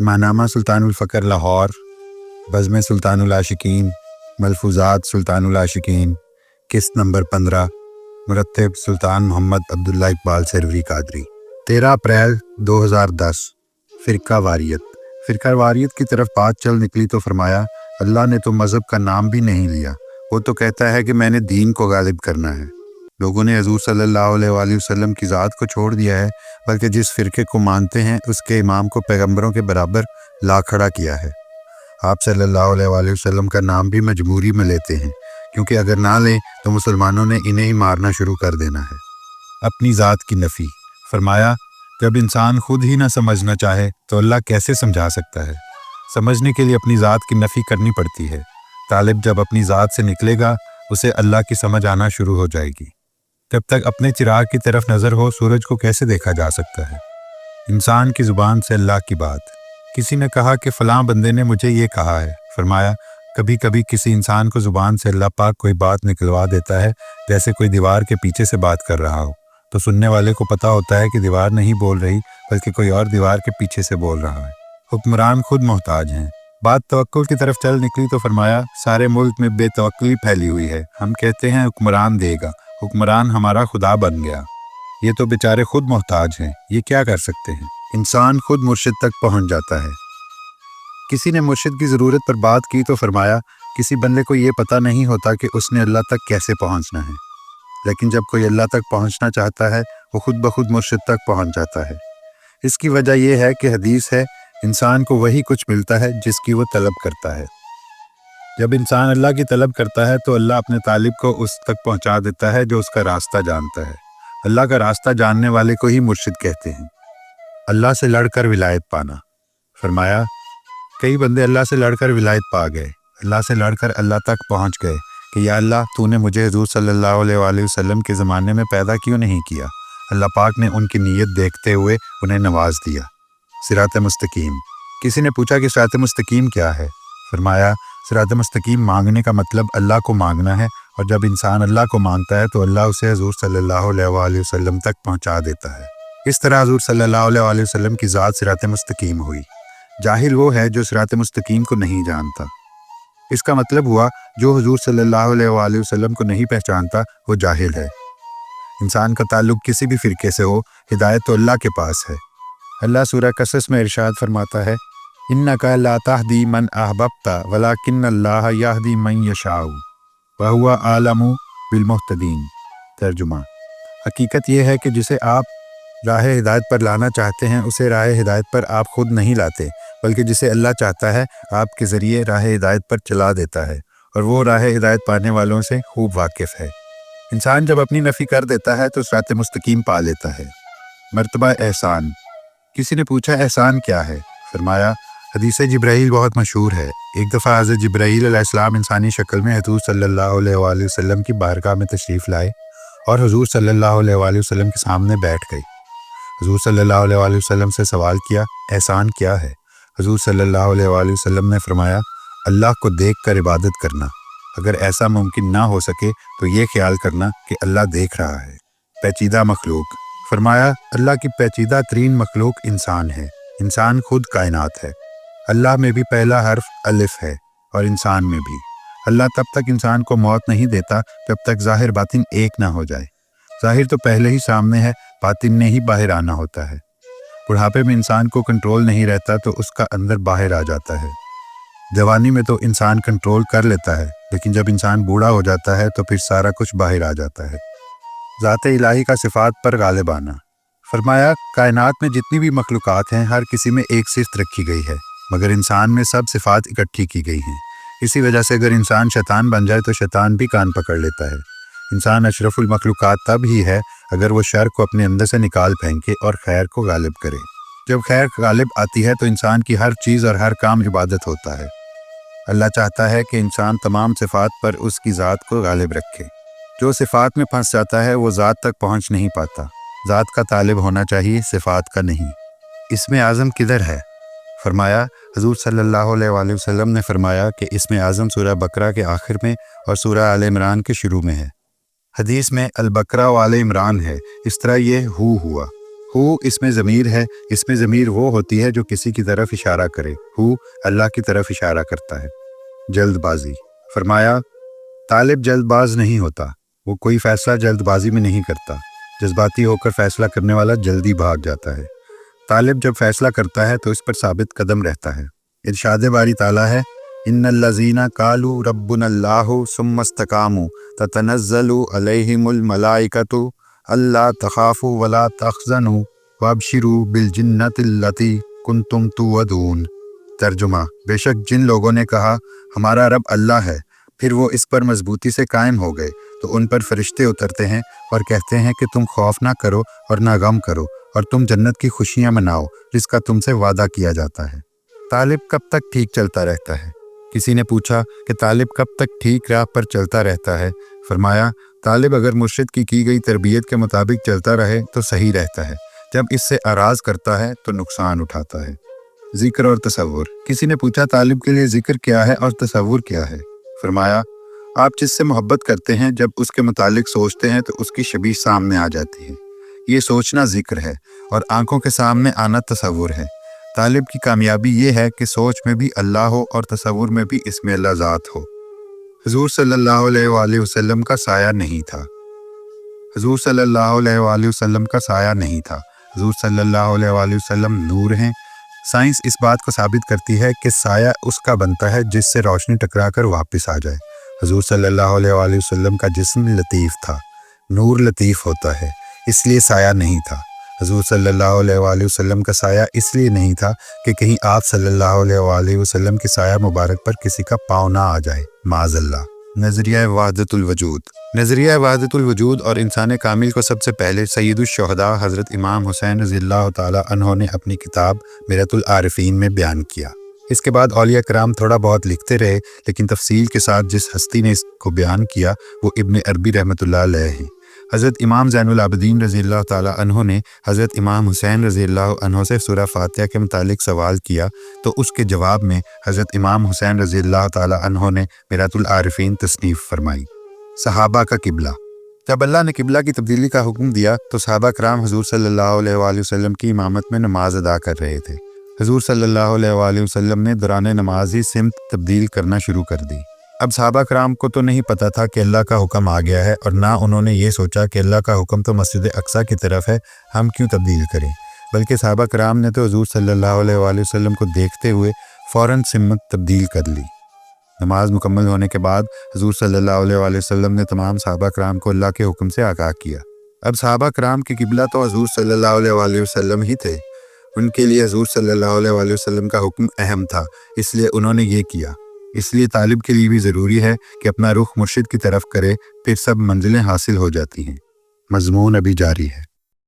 ماہنامہ سلطان الفقر لاہور، بزم سلطان العاشقین، ملفوظات سلطان العاشقین، قسط نمبر 15، مرتب سلطان محمد عبداللہ اقبال سروری قادری، 13 اپریل 2010۔ فرقہ واریت کی طرف بات چل نکلی تو فرمایا، اللہ نے تو مذہب کا نام بھی نہیں لیا، وہ تو کہتا ہے کہ میں نے دین کو غالب کرنا ہے۔ لوگوں نے حضور صلی اللہ علیہ وآلہ وسلم کی ذات کو چھوڑ دیا ہے، بلکہ جس فرقے کو مانتے ہیں اس کے امام کو پیغمبروں کے برابر لا کھڑا کیا ہے۔ آپ صلی اللہ علیہ وآلہ وسلم کا نام بھی مجبوری میں لیتے ہیں، کیونکہ اگر نہ لیں تو مسلمانوں نے انہیں ہی مارنا شروع کر دینا ہے۔ اپنی ذات کی نفی فرمایا، جب انسان خود ہی نہ سمجھنا چاہے تو اللہ کیسے سمجھا سکتا ہے؟ سمجھنے کے لیے اپنی ذات کی نفی کرنی پڑتی ہے۔ طالب جب اپنی ذات سے نکلے گا اسے اللہ کی سمجھ آنا شروع ہو جائے گی۔ جب تک اپنے چراغ کی طرف نظر ہو سورج کو کیسے دیکھا جا سکتا ہے؟ انسان کی زبان سے اللہ کی بات۔ کسی نے کہا کہ فلاں بندے نے مجھے یہ کہا ہے۔ فرمایا، کبھی کبھی کسی انسان کو زبان سے اللہ پاک کوئی بات نکلوا دیتا ہے، جیسے کوئی دیوار کے پیچھے سے بات کر رہا ہو، تو سننے والے کو پتہ ہوتا ہے کہ دیوار نہیں بول رہی بلکہ کوئی اور دیوار کے پیچھے سے بول رہا ہے۔ حکمران خود محتاج ہیں۔ بات توکل کی طرف چل نکلی تو فرمایا، سارے ملک میں بے توکلی پھیلی ہوئی ہے، ہم کہتے ہیں حکمران دے گا، حکمران ہمارا خدا بن گیا۔ یہ تو بیچارے خود محتاج ہیں، یہ کیا کر سکتے ہیں؟ انسان خود مرشد تک پہنچ جاتا ہے۔ کسی نے مرشد کی ضرورت پر بات کی تو فرمایا، کسی بندے کو یہ پتہ نہیں ہوتا کہ اس نے اللہ تک کیسے پہنچنا ہے، لیکن جب کوئی اللہ تک پہنچنا چاہتا ہے وہ خود بخود مرشد تک پہنچ جاتا ہے۔ اس کی وجہ یہ ہے کہ حدیث ہے، انسان کو وہی کچھ ملتا ہے جس کی وہ طلب کرتا ہے۔ جب انسان اللہ کی طلب کرتا ہے تو اللہ اپنے طالب کو اس تک پہنچا دیتا ہے جو اس کا راستہ جانتا ہے۔ اللہ کا راستہ جاننے والے کو ہی مرشد کہتے ہیں۔ اللہ سے لڑ کر ولایت پانا فرمایا، کئی بندے اللہ سے لڑ کر ولایت پا گئے، اللہ سے لڑ کر اللہ تک پہنچ گئے کہ یا اللہ تو نے مجھے حضور صلی اللہ علیہ وآلہ وسلم کے زمانے میں پیدا کیوں نہیں کیا؟ اللہ پاک نے ان کی نیت دیکھتے ہوئے انہیں نواز دیا۔ صراط مستقیم۔ کسی نے پوچھا کہ صراط مستقیم کیا ہے؟ فرمایا، صراط مستقیم مانگنے کا مطلب اللہ کو مانگنا ہے، اور جب انسان اللہ کو مانگتا ہے تو اللہ اسے حضور صلی اللہ علیہ وآلہ وسلم تک پہنچا دیتا ہے۔ اس طرح حضور صلی اللہ علیہ وآلہ وسلم کی ذات صراط مستقیم ہوئی۔ جاہل وہ ہے جو صراط مستقیم کو نہیں جانتا۔ اس کا مطلب ہوا جو حضور صلی اللہ علیہ وآلہ وسلم کو نہیں پہچانتا وہ جاہل ہے۔ انسان کا تعلق کسی بھی فرقے سے ہو، ہدایت تو اللہ کے پاس ہے۔ اللہ سورہ قصص میں ارشاد فرماتا ہے، اِنَّکَ لَا تَهْدِی مَنْ أَحْبَبْتَ وَلَٰكِنَّ اللَّهَ يَهْدِی مَن یَشَاءُ وَهُوَ أَعْلَمُ بِالْمُهْتَدِین۔ ترجمہ، حقیقت یہ ہے کہ جسے آپ راہ ہدایت پر لانا چاہتے ہیں اسے راہ ہدایت پر آپ خود نہیں لاتے، بلکہ جسے اللہ چاہتا ہے آپ کے ذریعے راہ ہدایت پر چلا دیتا ہے، اور وہ راہ ہدایت پانے والوں سے خوب واقف ہے۔ انسان جب اپنی نفی کر دیتا ہے تو صراط مستقیم پا لیتا ہے۔ مرتبہ احسان۔ کسی نے پوچھا احسان کیا ہے؟ فرمایا، حدیث جبرائیل بہت مشہور ہے۔ ایک دفعہ حضرت جبرائیل علیہ السلام انسانی شکل میں حضور صلی اللہ علیہ وآلہ وسلم کی بارگاہ میں تشریف لائے اور حضور صلی اللہ علیہ وآلہ وسلم کے سامنے بیٹھ گئے۔ حضور صلی اللہ علیہ وآلہ وسلم سے سوال کیا، احسان کیا ہے؟ حضور صلی اللہ علیہ وآلہ وسلم نے فرمایا، اللہ کو دیکھ کر عبادت کرنا۔ اگر ایسا ممکن نہ ہو سکے تو یہ خیال کرنا کہ اللہ دیکھ رہا ہے۔ پیچیدہ مخلوق۔ فرمایا، اللہ کی پیچیدہ ترین مخلوق انسان ہے۔ انسان خود کائنات ہے۔ اللہ میں بھی پہلا حرف الف ہے، اور انسان میں بھی۔ اللہ تب تک انسان کو موت نہیں دیتا جب تک ظاہر باطن ایک نہ ہو جائے۔ ظاہر تو پہلے ہی سامنے ہے، باطن نے ہی باہر آنا ہوتا ہے۔ بڑھاپے میں انسان کو کنٹرول نہیں رہتا تو اس کا اندر باہر آ جاتا ہے۔ جوانی میں تو انسان کنٹرول کر لیتا ہے، لیکن جب انسان بوڑھا ہو جاتا ہے تو پھر سارا کچھ باہر آ جاتا ہے۔ ذات الہی کا صفات پر غالب آنا۔ فرمایا، کائنات میں جتنی بھی مخلوقات ہیں ہر کسی میں ایک صفت رکھی گئی ہے، مگر انسان میں سب صفات اکٹھی کی گئی ہیں۔ اسی وجہ سے اگر انسان شیطان بن جائے تو شیطان بھی کان پکڑ لیتا ہے۔ انسان اشرف المخلوقات تب ہی ہے اگر وہ شر کو اپنے اندر سے نکال پھینکے اور خیر کو غالب کرے۔ جب خیر غالب آتی ہے تو انسان کی ہر چیز اور ہر کام عبادت ہوتا ہے۔ اللہ چاہتا ہے کہ انسان تمام صفات پر اس کی ذات کو غالب رکھے۔ جو صفات میں پھنس جاتا ہے وہ ذات تک پہنچ نہیں پاتا۔ ذات کا طالب ہونا چاہیے، صفات کا نہیں۔ اسم اعظم کدھر ہے؟ فرمایا، حضور صلی اللہ علیہ وآلہ وسلم نے فرمایا کہ اسم اعظم سورہ بقرہ کے آخر میں اور سورہ آل عمران کے شروع میں ہے۔ حدیث میں البقرہ و آل عمران ہے، اس طرح یہ ہوا۔ ہو اس میں ضمیر ہے، اس میں ضمیر وہ ہوتی ہے جو کسی کی طرف اشارہ کرے۔ ہو اللہ کی طرف اشارہ کرتا ہے۔ جلد بازی، فرمایا طالب جلد باز نہیں ہوتا، وہ کوئی فیصلہ جلد بازی میں نہیں کرتا۔ جذباتی ہو کر فیصلہ کرنے والا جلدی بھاگ جاتا ہے۔ طالب جب فیصلہ کرتا ہے تو اس پر ثابت قدم رہتا ہے۔ ارشاد باری تعالیٰ ہے ان الذین قالوا ربنا اللہ ثم استقاموا تتنزل علیہم الملائکۃ الا تخافوا ولا تحزنوا وابشروا بالجنۃ التی کنتم توعدون۔ ترجمہ، بے شک جن لوگوں نے کہا ہمارا رب اللہ ہے، پھر وہ اس پر مضبوطی سے قائم ہو گئے تو ان پر فرشتے اترتے ہیں اور کہتے ہیں کہ تم خوف نہ کرو اور نہ غم کرو، اور تم جنت کی خوشیاں مناؤ جس کا تم سے وعدہ کیا جاتا ہے۔ طالب کب تک ٹھیک چلتا رہتا ہے؟ کسی نے پوچھا کہ طالب کب تک ٹھیک راہ پر چلتا رہتا ہے؟ فرمایا طالب اگر مرشد کی گئی تربیت کے مطابق چلتا رہے تو صحیح رہتا ہے، جب اس سے اعراض کرتا ہے تو نقصان اٹھاتا ہے۔ ذکر اور تصور، کسی نے پوچھا طالب کے لیے ذکر کیا ہے اور تصور کیا ہے؟ فرمایا آپ جس سے محبت کرتے ہیں جب اس کے متعلق سوچتے ہیں تو اس کی شبیہ سامنے آ جاتی ہے، یہ سوچنا ذکر ہے، اور آنکھوں کے سامنے آنا تصور ہے۔ طالب کی کامیابی یہ ہے کہ سوچ میں بھی اللہ ہو اور تصور میں بھی اسم اللہ ذات ہو۔ حضور صلی اللہ علیہ وآلہ وسلم کا سایہ نہیں تھا۔ حضور صلی اللہ علیہ وآلہ وسلم کا سایہ نہیں تھا۔ حضور صلی اللہ علیہ وآلہ وسلم نور ہیں۔ سائنس اس بات کو ثابت کرتی ہے کہ سایہ اس کا بنتا ہے جس سے روشنی ٹکرا کر واپس آ جائے۔ حضور صلی اللہ علیہ وآلہ وسلم کا جسم لطیف تھا، نور لطیف ہوتا ہے، اس لیے سایہ نہیں تھا۔ حضور صلی اللہ علیہ وآلہ وسلم کا سایہ اس لیے نہیں تھا کہ کہیں آپ صلی اللہ علیہ وآلہ وسلم کے سایہ مبارک پر کسی کا پاؤں نہ آ جائے، معاذ اللہ۔ نظریہ وحدت الوجود، نظریہ وحدت الوجود اور انسان کامل کو سب سے پہلے سید الشہداء حضرت امام حسین رضی اللہ تعالیٰ عنہ نے اپنی کتاب میرۃ العارفین میں بیان کیا۔ اس کے بعد اولیاء کرام تھوڑا بہت لکھتے رہے، لیکن تفصیل کے ساتھ جس ہستی نے اس کو بیان کیا وہ ابن عربی رحمۃ اللہ علیہ ہیں۔ حضرت امام زین العابدین رضی اللہ تعالیٰ عنہ نے حضرت امام حسین رضی اللہ عنہ سے سورہ فاتحہ کے متعلق سوال کیا تو اس کے جواب میں حضرت امام حسین رضی اللہ تعالیٰ عنہ نے میرۃ العارفین تصنیف فرمائی۔ صحابہ کا قبلہ، جب اللہ نے قبلہ کی تبدیلی کا حکم دیا تو صحابہ کرام حضور صلی اللہ علیہ وآلہ وسلم کی امامت میں نماز ادا کر رہے تھے۔ حضور صلی اللہ علیہ وآلہ وسلم نے دوران نماز ہی سمت تبدیل کرنا شروع کر دی۔ اب صحابہ کرام کو تو نہیں پتہ تھا کہ اللہ کا حکم آ گیا ہے، اور نہ انہوں نے یہ سوچا کہ اللہ کا حکم تو مسجد اقصیٰ کی طرف ہے، ہم کیوں تبدیل کریں، بلکہ صحابہ کرام نے تو حضور صلی اللہ علیہ وآلہ وسلم کو دیکھتے ہوئے فوراً سمت تبدیل کر لی۔ نماز مکمل ہونے کے بعد حضور صلی اللہ علیہ وآلہ وسلم نے تمام صحابہ کرام کو اللہ کے حکم سے آگاہ کیا۔ اب صحابہ کرام کی قبلہ تو حضور صلی اللہ علیہ وآلہ وسلم ہی تھے، ان کے لیے حضور صلی اللہ علیہ وآلہ وسلم کا حکم اہم تھا، اس لیے انہوں نے یہ کیا۔ اس لیے طالب کے لیے بھی ضروری ہے کہ اپنا رخ مرشد کی طرف کرے، پھر سب منزلیں حاصل ہو جاتی ہیں۔ مضمون ابھی جاری ہے۔